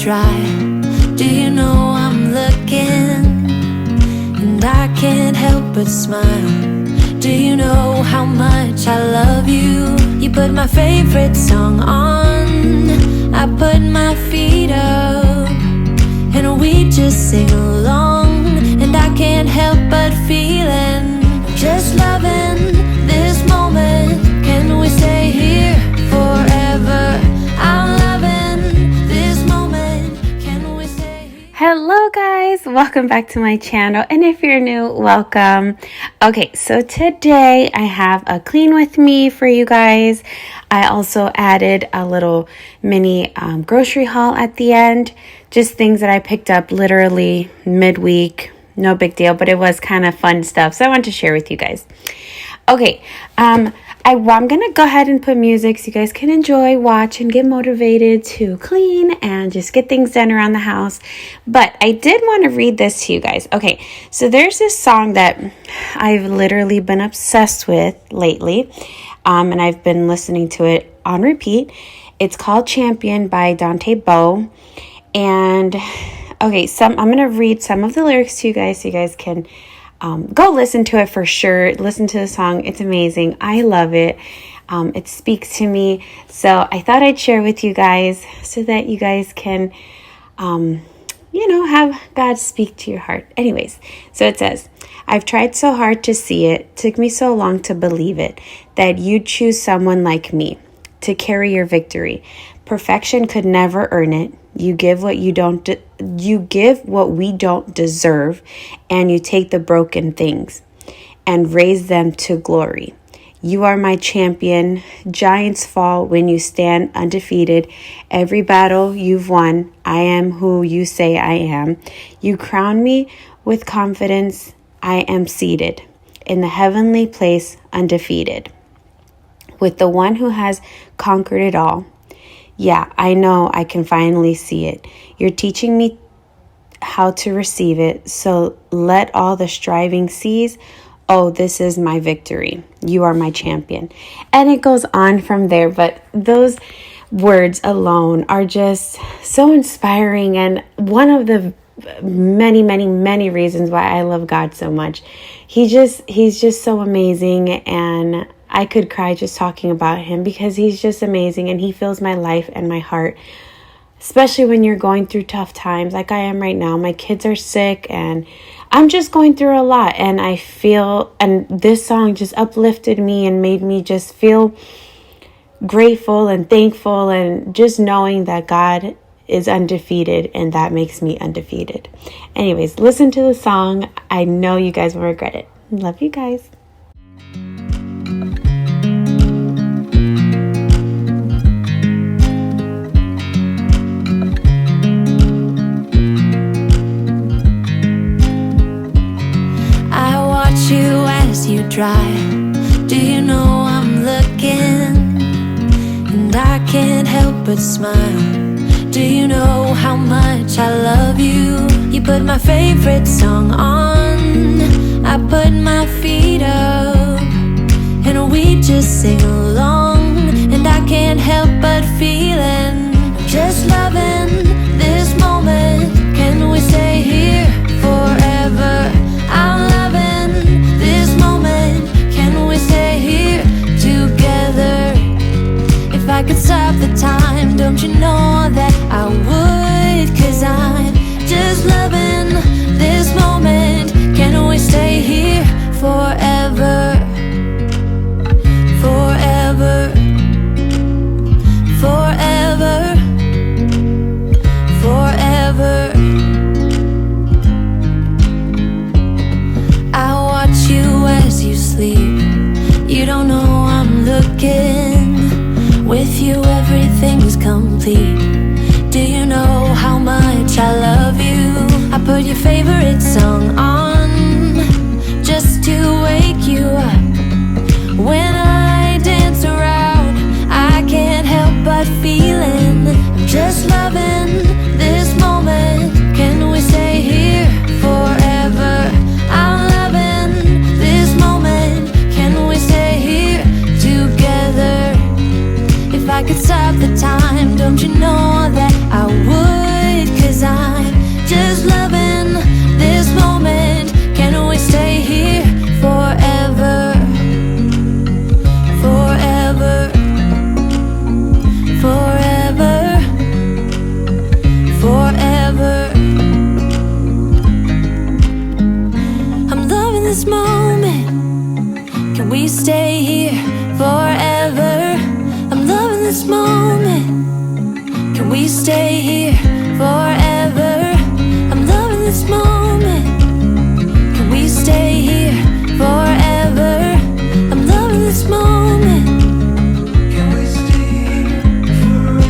dry. Do you know I'm looking? And I can't help but smile. Do you know how much I love you? You put my favorite song on, I put my feet up, and we just sing along. And I can't help but feeling, just loving this moment. Can we stay here forever? I'm loving this moment. Can we stay here? Hello guys, welcome back to my channel, and if you're new, welcome. Okay, so today I have a clean with me for you guys. I also added a little mini grocery haul at the end, just things that I picked up literally midweek. No big deal, but it was kind of fun stuff, so I want to share with you guys. Okay, I'm going to go ahead and put music so you guys can enjoy, watch, and get motivated to clean and just get things done around the house. But I did want to read this to you guys. Okay, so there's this song that I've literally been obsessed with lately, and I've been listening to it on repeat. It's called Champion by Dante Bowe. And okay, I'm going to read some of the lyrics to you guys so you guys can go listen to it for sure. Listen to the song. It's amazing. I love it. It speaks to me. So I thought I'd share with you guys so that you guys can, have God speak to your heart. Anyways, so it says, I've tried so hard to see it, took me so long to believe it, that you'd choose someone like me to carry your victory. Perfection could never earn it. You give what we don't deserve, and you take the broken things and raise them to glory. You are my champion. Giants fall when you stand undefeated. Every battle you've won, I am who you say I am. You crown me with confidence. I am seated in the heavenly place, undefeated, with the one who has conquered it all. Yeah, I know I can finally see it. You're teaching me how to receive it. So let all the striving cease. Oh, this is my victory. You are my champion. And it goes on from there. But those words alone are just so inspiring. And one of the many, many, many reasons why I love God so much. He's just so amazing. And I could cry just talking about him because he's just amazing and he fills my life and my heart, especially when you're going through tough times like I am right now. My kids are sick and I'm just going through a lot, and and this song just uplifted me and made me just feel grateful and thankful, and just knowing that God is undefeated, and that makes me undefeated. Anyways, listen to the song. I know you guys won't regret it. Love you guys. You as you drive. Do you know I'm looking? And I can't help but smile. Do you know how much I love you? You put my favorite song on, I put my feet up, and we just sing along. And I can't help but feeling, just loving this moment. Can we stay here forever? I'm loving this moment. Can we stay here together? If I could stop the time, don't you know that I would? 'Cause I'm just loving this moment. Can we stay here forever? Forever. Forever. Forever. I watch you as you sleep. You don't know I'm looking. With you everything's complete. Do you know how much I love you? I put your favorite song on just to wake you up. When I dance around, I can't help but feeling, I'm just loving this moment. Can we stay here forever? I'm loving this moment. Can we stay here together? If I could stop the time, don't you know that I would? stay here forever? I'm loving this moment. Can we stay here forever? I'm loving this moment. Can we stay here forever? I'm loving this moment. Can we stay here forever?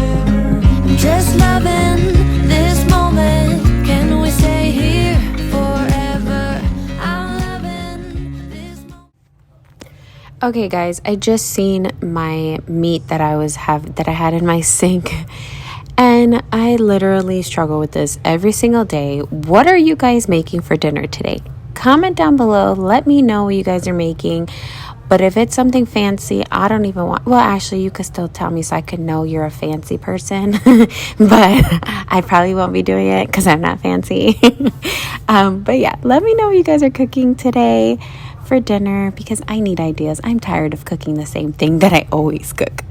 I'm just loving this moment. Can we stay here forever? I'm loving this moment. Okay guys, I just seen my meat that I had in my sink, and I literally struggle with this every single day. What are you guys making for dinner today? Comment down below, let me know what you guys are making. But if it's something fancy, I don't even want, well, actually, you could still tell me so I could know you're a fancy person. But I probably won't be doing it because I'm not fancy. But yeah, let me know what you guys are cooking today for dinner, because I need ideas. I'm tired of cooking the same thing that I always cook.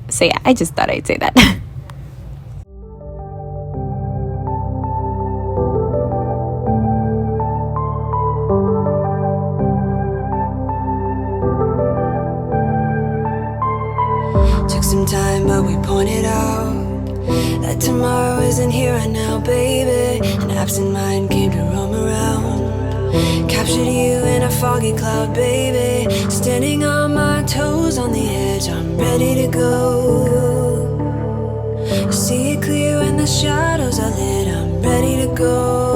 So yeah, I just thought I'd say that. Took some time, but we pointed out that tomorrow isn't here right now, baby. An absent mind came to roam around, captured you in a foggy cloud, baby. Standing on my toes on the edge, I'm ready to go. You see it clear when the shadows are lit, I'm ready to go.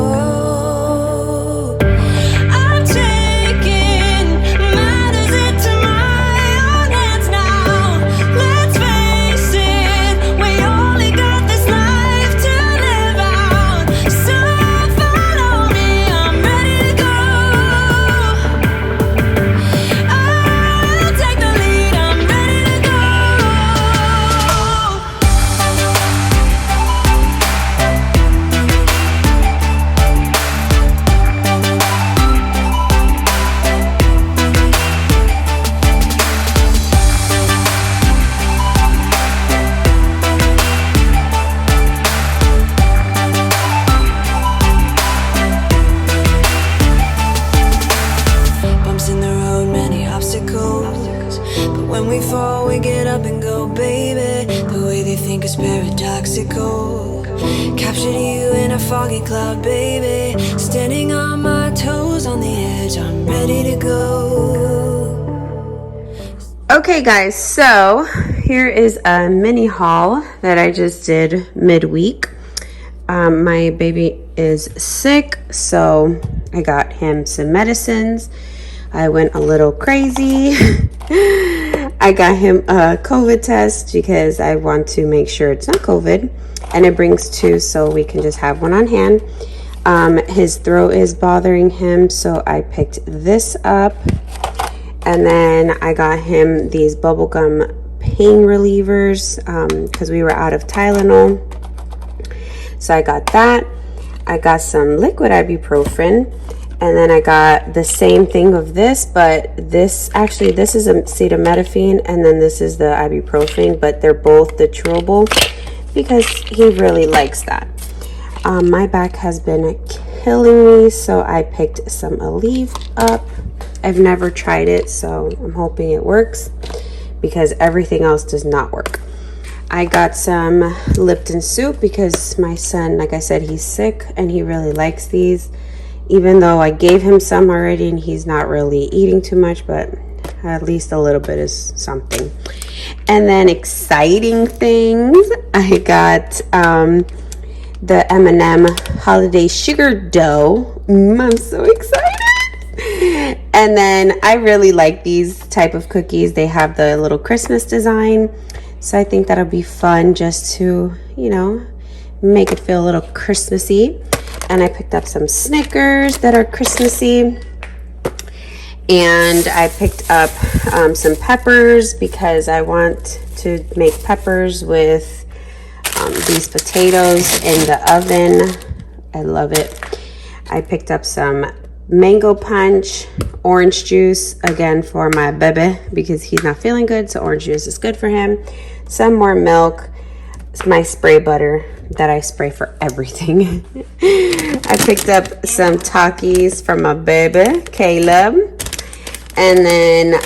Paradoxical, captured you in a foggy cloud, baby. Standing on my toes on the edge, I'm ready to go. Okay guys, so here is a mini haul that I just did midweek. My baby is sick, so I got him some medicines. I went a little crazy. I got him a COVID test because I want to make sure it's not COVID, and it brings two, so we can just have one on hand. His throat is bothering him, so I picked this up, and then I got him these bubblegum pain relievers because we were out of Tylenol, so I got that. I got some liquid ibuprofen. And then I got the same thing of this, but this is acetaminophen, and then this is the ibuprofen, but they're both the chewable because he really likes that. My back has been killing me, so I picked some Aleve up. I've never tried it, so I'm hoping it works because everything else does not work. I got some Lipton soup because my son, like I said, he's sick and he really likes these. Even though I gave him some already and he's not really eating too much, but at least a little bit is something. And then exciting things, I got the M&M Holiday Sugar Dough. I'm so excited. And then I really like these type of cookies. They have the little Christmas design. So I think that'll be fun just to, you know, make it feel a little Christmassy. And I picked up some Snickers that are Christmassy. And I picked up some peppers because I want to make peppers with these potatoes in the oven. I love it. I picked up some mango punch, orange juice, again for my baby because he's not feeling good, so orange juice is good for him. Some more milk, my spray butter that I spray for everything. I picked up some Takis from my baby, Caleb. And then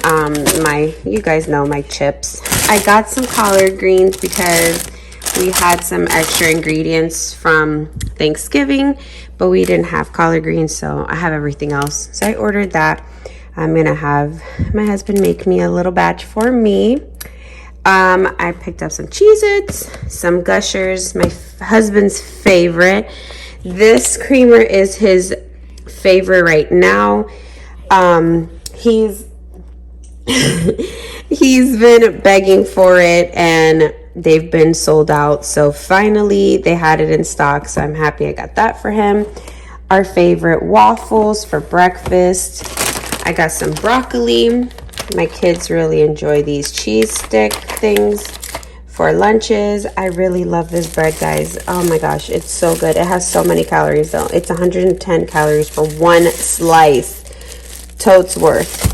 you guys know my chips. I got some collard greens because we had some extra ingredients from Thanksgiving, but we didn't have collard greens, so I have everything else. So I ordered that. I'm gonna have my husband make me a little batch for me. I picked up some Cheez-Its, some Gushers, my husband's favorite. This creamer is his favorite right now. He's he's been begging for it, and they've been sold out. So finally they had it in stock, so I'm happy I got that for him. Our favorite waffles for breakfast. I got some broccoli. My kids really enjoy these cheese stick things for lunches. I really love this bread, guys. Oh my gosh, it's so good. It has so many calories though. It's 110 calories for one slice. Totes worth.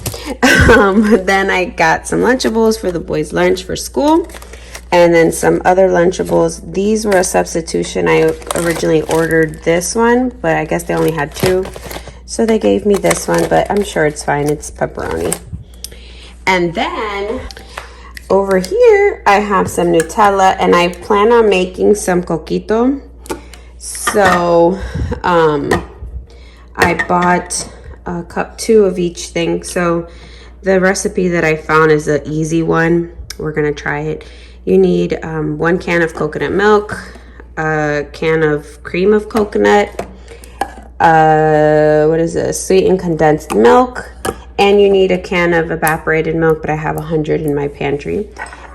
Then I got some Lunchables for the boys' lunch for school, and then some other Lunchables. These were a substitution. I originally ordered this one, but I guess they only had 2, so they gave me this one, but I'm sure it's fine. It's pepperoni. And then over here I have some Nutella, and I plan on making some coquito. So I bought a cup 2 of each thing. So the recipe that I found is an easy one. We're gonna try it. You need 1 can of coconut milk, a can of cream of coconut, what is this, sweetened condensed milk, and you need a can of evaporated milk, but I have 100 in my pantry.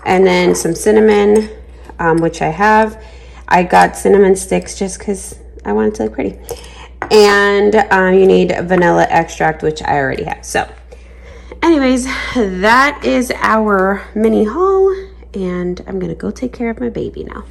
And then some cinnamon, which I have. I got cinnamon sticks just because I want it to look pretty. And you need vanilla extract, which I already have. So anyways, that is our mini haul, and I'm gonna go take care of my baby now.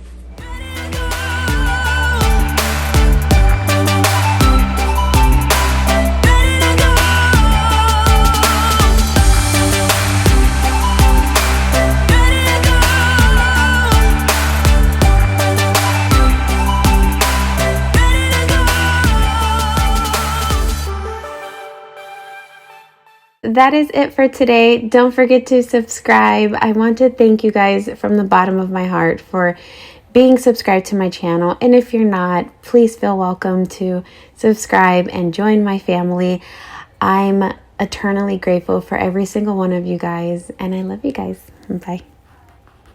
That is it for today. Don't forget to subscribe. I want to thank you guys from the bottom of my heart for being subscribed to my channel. And if you're not, please feel welcome to subscribe and join my family. I'm eternally grateful for every single one of you guys, and I love you guys. Bye.